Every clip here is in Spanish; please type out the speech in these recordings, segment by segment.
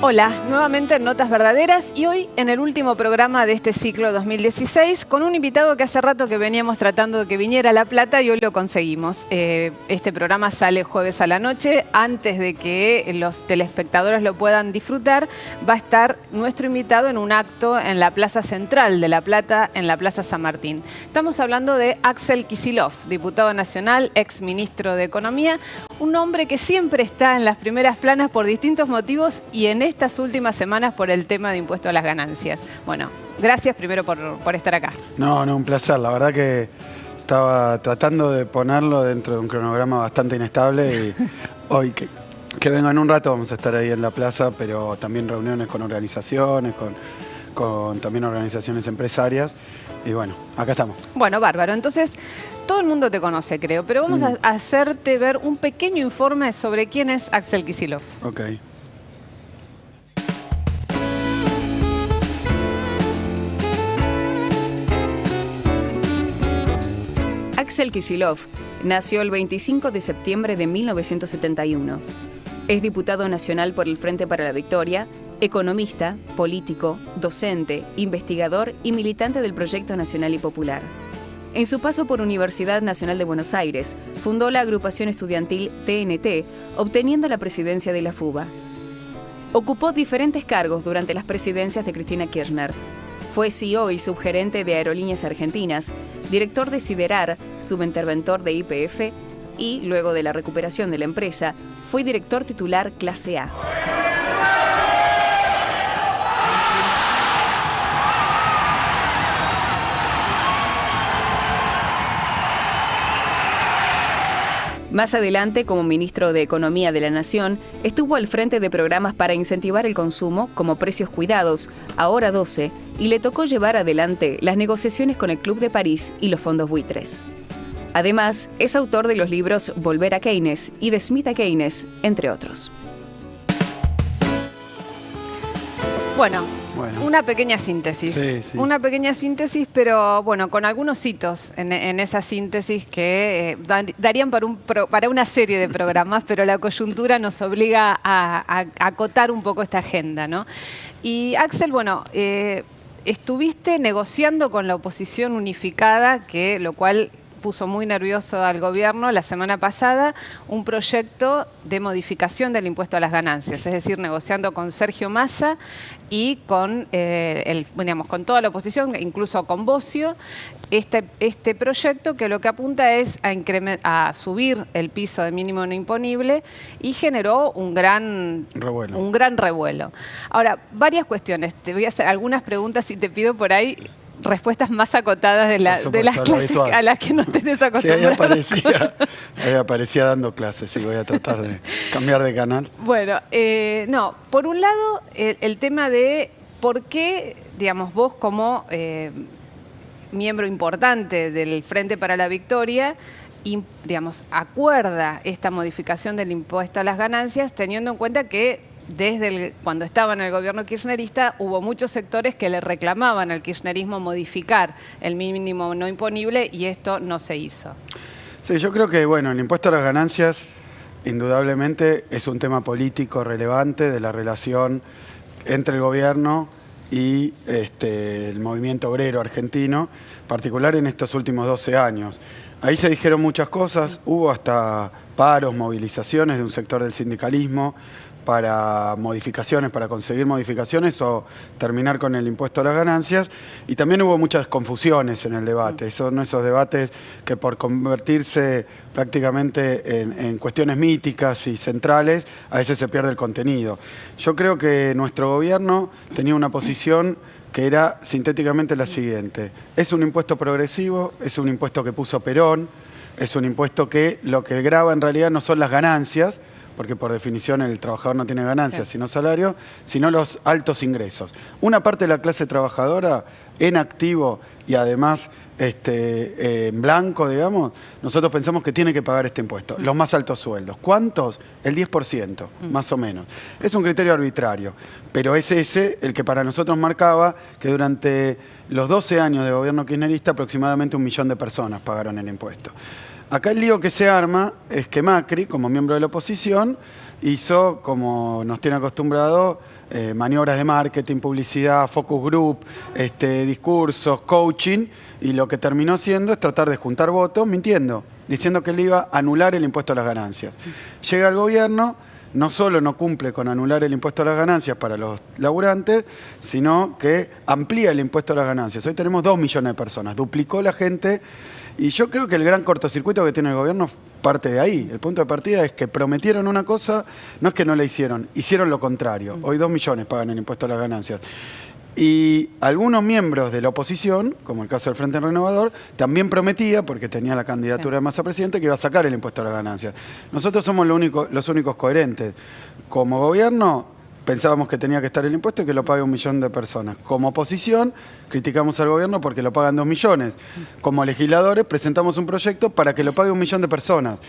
Hola, nuevamente en Notas Verdaderas y hoy en el último programa de este ciclo 2016 con un invitado que hace rato que veníamos tratando de que viniera a La Plata y hoy lo conseguimos. Este programa sale jueves a la noche. Antes de que los telespectadores lo puedan disfrutar, va a estar nuestro invitado en un acto en la Plaza Central de La Plata, en la Plaza San Martín. Estamos hablando de Axel Kicillof, diputado nacional, ex ministro de Economía, un hombre que siempre está en las primeras planas por distintos motivos y en estas últimas semanas por el tema de impuesto a las ganancias. Bueno, gracias primero por estar acá. No, un placer. La verdad que estaba tratando de ponerlo dentro de un cronograma bastante inestable y hoy que vengo en un rato vamos a estar ahí en la plaza, pero también reuniones con organizaciones, con también organizaciones empresarias. Y bueno, acá estamos. Bueno, bárbaro. Entonces, todo el mundo te conoce, creo, pero vamos a hacerte ver un pequeño informe sobre quién es Axel Kicillof. Ok. Axel Kicillof nació el 25 de septiembre de 1971. Es diputado nacional por el Frente para la Victoria, economista, político, docente, investigador y militante del Proyecto Nacional y Popular. En su paso por Universidad Nacional de Buenos Aires, fundó la agrupación estudiantil TNT, obteniendo la presidencia de la FUBA. Ocupó diferentes cargos durante las presidencias de Cristina Kirchner. Fue CEO y subgerente de Aerolíneas Argentinas, director de Siderar, subinterventor de YPF y, luego de la recuperación de la empresa, fue director titular Clase A. Más adelante, como ministro de Economía de la Nación, estuvo al frente de programas para incentivar el consumo, como Precios Cuidados, Ahora 12, y le tocó llevar adelante las negociaciones con el Club de París y los fondos buitres. Además, es autor de los libros Volver a Keynes y De Smith a Keynes, entre otros. Bueno, una pequeña síntesis. Sí. Una pequeña síntesis, pero bueno, con algunos hitos en esa síntesis que darían para una serie de programas, pero la coyuntura nos obliga a acotar un poco esta agenda, ¿no? Y Axel, bueno, estuviste negociando con la oposición unificada, lo cual puso muy nervioso al gobierno la semana pasada, un proyecto de modificación del impuesto a las ganancias, es decir, negociando con Sergio Massa y con con toda la oposición, incluso con Bocio, este proyecto que lo que apunta es a subir el piso de mínimo no imponible y generó un gran revuelo. Ahora, varias cuestiones. Te voy a hacer algunas preguntas y te pido por ahí respuestas más acotadas de las clases habitual, a las que no tenés acostumbrado. Sí, ahí aparecía dando clases, sí, voy a tratar de cambiar de canal. Bueno, no, por un lado, el tema de por qué, digamos, vos como miembro importante del Frente para la Victoria, acuerda esta modificación del impuesto a las ganancias, teniendo en cuenta que cuando estaba en el gobierno kirchnerista, hubo muchos sectores que le reclamaban al kirchnerismo modificar el mínimo no imponible y esto no se hizo. Sí, yo creo que el impuesto a las ganancias indudablemente es un tema político relevante de la relación entre el gobierno y el movimiento obrero argentino, en particular en estos últimos 12 años. Ahí se dijeron muchas cosas, hubo hasta paros, movilizaciones de un sector del sindicalismo para conseguir modificaciones o terminar con el impuesto a las ganancias. Y también hubo muchas confusiones en el debate. Son esos debates que por convertirse prácticamente en cuestiones míticas y centrales, a veces se pierde el contenido. Yo creo que nuestro gobierno tenía una posición que era sintéticamente la siguiente. Es un impuesto progresivo, es un impuesto que puso Perón, es un impuesto que lo que grava en realidad no son las ganancias, porque por definición el trabajador no tiene ganancias, sino salario, sino los altos ingresos. Una parte de la clase trabajadora en activo y además en blanco, digamos, nosotros pensamos que tiene que pagar este impuesto. Los más altos sueldos. ¿Cuántos? El 10%, más o menos. Es un criterio arbitrario, pero es ese el que para nosotros marcaba que durante los 12 años de gobierno kirchnerista aproximadamente 1 millón de personas pagaron el impuesto. Acá el lío que se arma es que Macri, como miembro de la oposición, hizo, como nos tiene acostumbrado, maniobras de marketing, publicidad, focus group, discursos, coaching, y lo que terminó haciendo es tratar de juntar votos mintiendo, diciendo que él iba a anular el impuesto a las ganancias. Llega al gobierno, no solo no cumple con anular el impuesto a las ganancias para los laburantes, sino que amplía el impuesto a las ganancias. Hoy tenemos 2 millones de personas, duplicó la gente, y yo creo que el gran cortocircuito que tiene el gobierno parte de ahí. El punto de partida es que prometieron una cosa, no es que no la hicieron lo contrario. Hoy 2 millones pagan el impuesto a las ganancias. Y algunos miembros de la oposición, como el caso del Frente Renovador, también prometía, porque tenía la candidatura de Massa presidente, que iba a sacar el impuesto a las ganancias. Nosotros somos los únicos coherentes. Como gobierno, pensábamos que tenía que estar el impuesto y que lo pague 1 millón de personas. Como oposición, criticamos al gobierno porque lo pagan 2 millones. Como legisladores, presentamos un proyecto para que lo pague 1 millón de personas.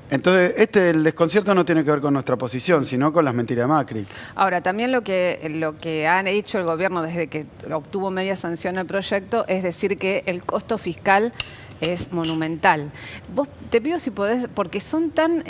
Entonces, el desconcierto no tiene que ver con nuestra posición, sino con las mentiras de Macri. Ahora, también lo que han hecho el gobierno desde que obtuvo media sanción el proyecto es decir que el costo fiscal es monumental. Vos te pido si podés, porque son tan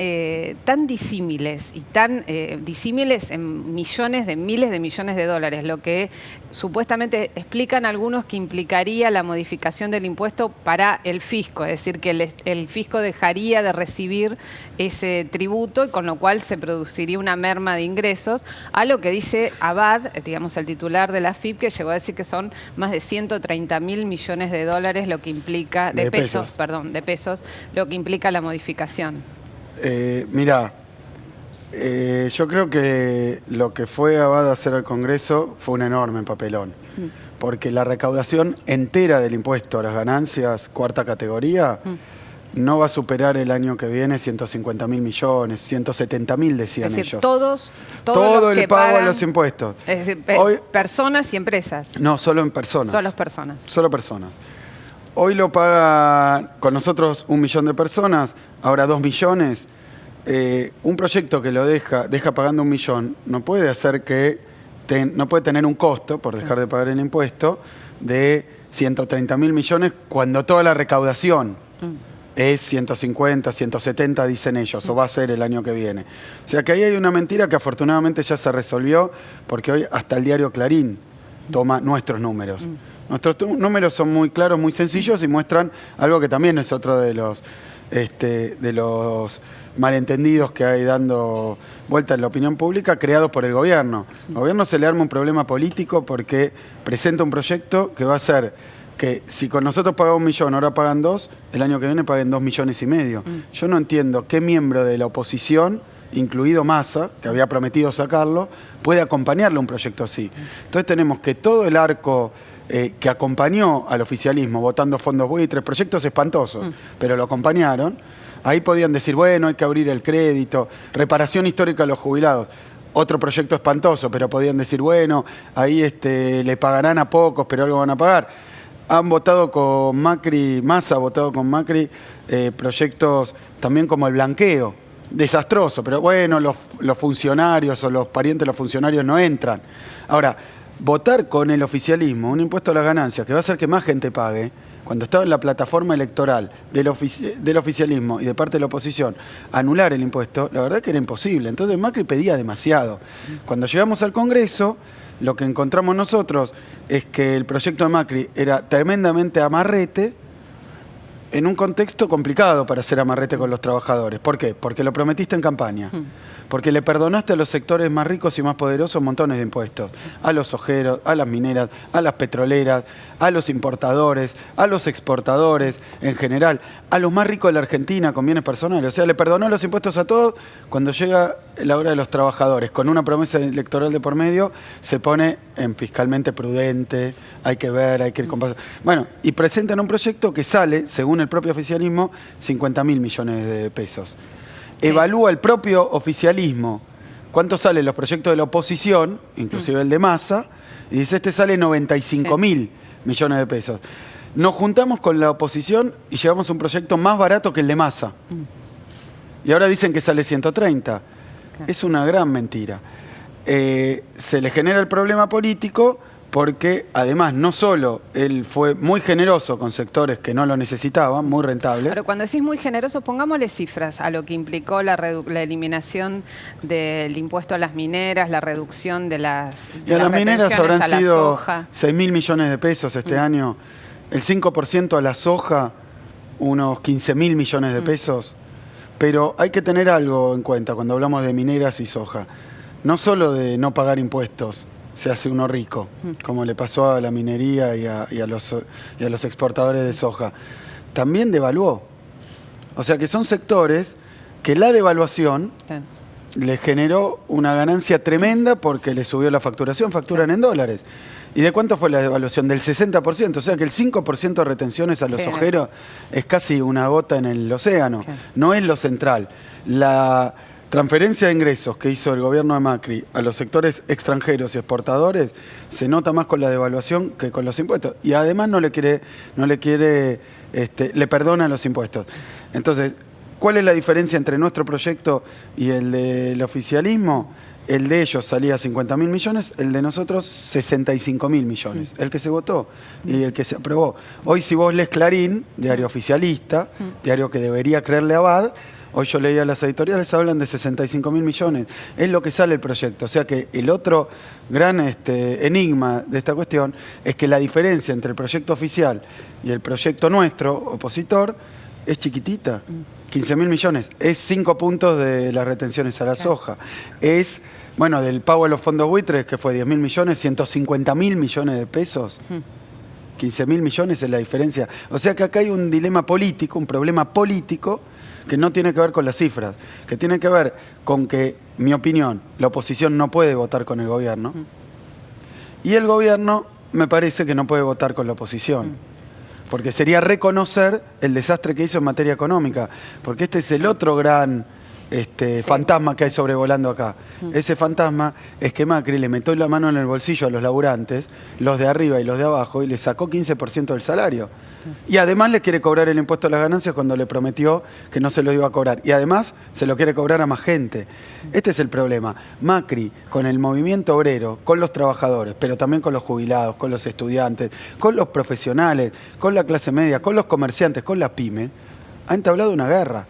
disímiles y tan disímiles en miles de millones de dólares, lo que supuestamente explican algunos que implicaría la modificación del impuesto para el fisco, es decir, que el fisco dejaría de recibir ese tributo y con lo cual se produciría una merma de ingresos, a lo que dice Abad, digamos el titular de la AFIP, que llegó a decir que son más de 130.000 millones de dólares lo que implica, de pesos, lo que implica la modificación. Mirá, yo creo que lo que fue Abad a hacer al Congreso fue un enorme papelón, porque la recaudación entera del impuesto a las ganancias, cuarta categoría, no va a superar el año que viene 150.000 millones, 170.000 decían ellos. Es decir, ellos. todo el pago de los impuestos. Es decir, personas y empresas. No, solo en personas. Solo personas. Solo personas. Hoy lo paga con nosotros 1 millón de personas, ahora 2 millones. Un proyecto que lo deja pagando 1 millón no puede hacer no puede tener un costo por dejar de pagar el impuesto de 130.000 millones cuando toda la recaudación es 150, 170, dicen ellos, o va a ser el año que viene. O sea que ahí hay una mentira que afortunadamente ya se resolvió, porque hoy hasta el diario Clarín toma nuestros números. Nuestros números son muy claros, muy sencillos y muestran algo que también es otro de los malentendidos que hay dando vuelta en la opinión pública, creados por el gobierno. Al gobierno se le arma un problema político porque presenta un proyecto que va a hacer que si con nosotros pagamos 1 millón, ahora pagan 2, el año que viene paguen 2,5 millones. Yo no entiendo qué miembro de la oposición, incluido Massa, que había prometido sacarlo, puede acompañarle a un proyecto así. Entonces tenemos que todo el arco que acompañó al oficialismo votando fondos buitres, proyectos espantosos, pero lo acompañaron, ahí podían decir, bueno, hay que abrir el crédito, reparación histórica a los jubilados. Otro proyecto espantoso, pero podían decir, bueno, ahí le pagarán a pocos, pero algo van a pagar. Han votado con Macri, Massa ha votado con Macri proyectos también como el blanqueo, desastroso, pero bueno, los funcionarios o los parientes de los funcionarios no entran. Ahora, votar con el oficialismo un impuesto a las ganancias que va a hacer que más gente pague, cuando estaba en la plataforma electoral del oficialismo y de parte de la oposición, anular el impuesto, la verdad que era imposible. Entonces Macri pedía demasiado. Cuando llegamos al Congreso, lo que encontramos nosotros es que el proyecto de Macri era tremendamente amarrete en un contexto complicado para hacer amarrete con los trabajadores. ¿Por qué? Porque lo prometiste en campaña. Porque le perdonaste a los sectores más ricos y más poderosos montones de impuestos. A los ojeros, a las mineras, a las petroleras, a los importadores, a los exportadores en general, a los más ricos de la Argentina con bienes personales. O sea, le perdonó los impuestos a todos. Cuando llega la hora de los trabajadores, con una promesa electoral de por medio, se pone en fiscalmente prudente, hay que ver, hay que ir con paso. Bueno, y presentan un proyecto que sale, según el propio oficialismo, 50.000 millones de pesos. Sí. Evalúa el propio oficialismo cuánto salen los proyectos de la oposición, inclusive el de Massa, y dice, sale 95.000 millones de pesos. Nos juntamos con la oposición y llevamos un proyecto más barato que el de Massa. Y ahora dicen que sale 130. Es una gran mentira. Se le genera el problema político porque además no solo él fue muy generoso con sectores que no lo necesitaban, muy rentables. Pero cuando decís muy generoso, pongámosle cifras a lo que implicó la eliminación del impuesto a las mineras, la reducción de las Y a las mineras habrán sido soja. 6.000 millones de pesos este año, el 5% a la soja, unos 15.000 millones de pesos. Pero hay que tener algo en cuenta cuando hablamos de mineras y soja. No solo de no pagar impuestos se hace uno rico, como le pasó a la minería y a los exportadores de soja. También devaluó. O sea que son sectores que la devaluación le generó una ganancia tremenda porque le subió la facturación, facturan en dólares. ¿Y de cuánto fue la devaluación? Del 60%, o sea que el 5% de retenciones a los ojeros es casi una gota en el océano, no es lo central. La transferencia de ingresos que hizo el gobierno de Macri a los sectores extranjeros y exportadores se nota más con la devaluación que con los impuestos. Y además le perdona los impuestos. Entonces, ¿cuál es la diferencia entre nuestro proyecto y el del oficialismo? El de ellos salía 50.000 millones, el de nosotros 65.000 millones. El que se votó y el que se aprobó. Hoy si vos lees Clarín, diario oficialista, diario que debería creerle a Abad, hoy yo leía las editoriales, hablan de 65.000 millones. Es lo que sale el proyecto. O sea que el otro gran enigma de esta cuestión es que la diferencia entre el proyecto oficial y el proyecto nuestro, opositor, es chiquitita. 15.000 millones. Es 5 puntos de las retenciones a la soja. Es, bueno, del pago de los fondos buitres, que fue 10.000 millones, 150.000 millones de pesos. 15.000 millones es la diferencia. O sea que acá hay un dilema político, un problema político que no tiene que ver con las cifras, que tiene que ver con que, mi opinión, la oposición no puede votar con el gobierno y el gobierno me parece que no puede votar con la oposición. Porque sería reconocer el desastre que hizo en materia económica. Porque este es el otro gran fantasma que hay sobrevolando acá. Ese fantasma es que Macri le metió la mano en el bolsillo a los laburantes, los de arriba y los de abajo, y le sacó 15% del salario. Y además le quiere cobrar el impuesto a las ganancias cuando le prometió que no se lo iba a cobrar. Y además se lo quiere cobrar a más gente. Este es el problema. Macri, con el movimiento obrero, con los trabajadores, pero también con los jubilados, con los estudiantes, con los profesionales, con la clase media, con los comerciantes, con las pymes, ha entablado una guerra.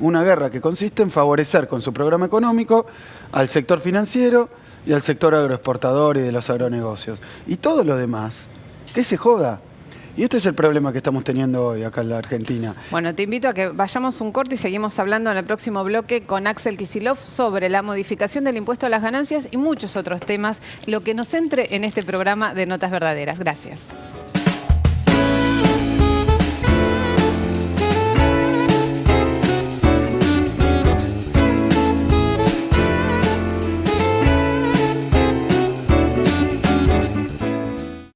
Una guerra que consiste en favorecer con su programa económico al sector financiero y al sector agroexportador y de los agronegocios. Y todo lo demás, que se joda. Y este es el problema que estamos teniendo hoy acá en la Argentina. Bueno, te invito a que vayamos un corte y seguimos hablando en el próximo bloque con Axel Kicillof sobre la modificación del impuesto a las ganancias y muchos otros temas, lo que nos centre en este programa de Notas Verdaderas. Gracias.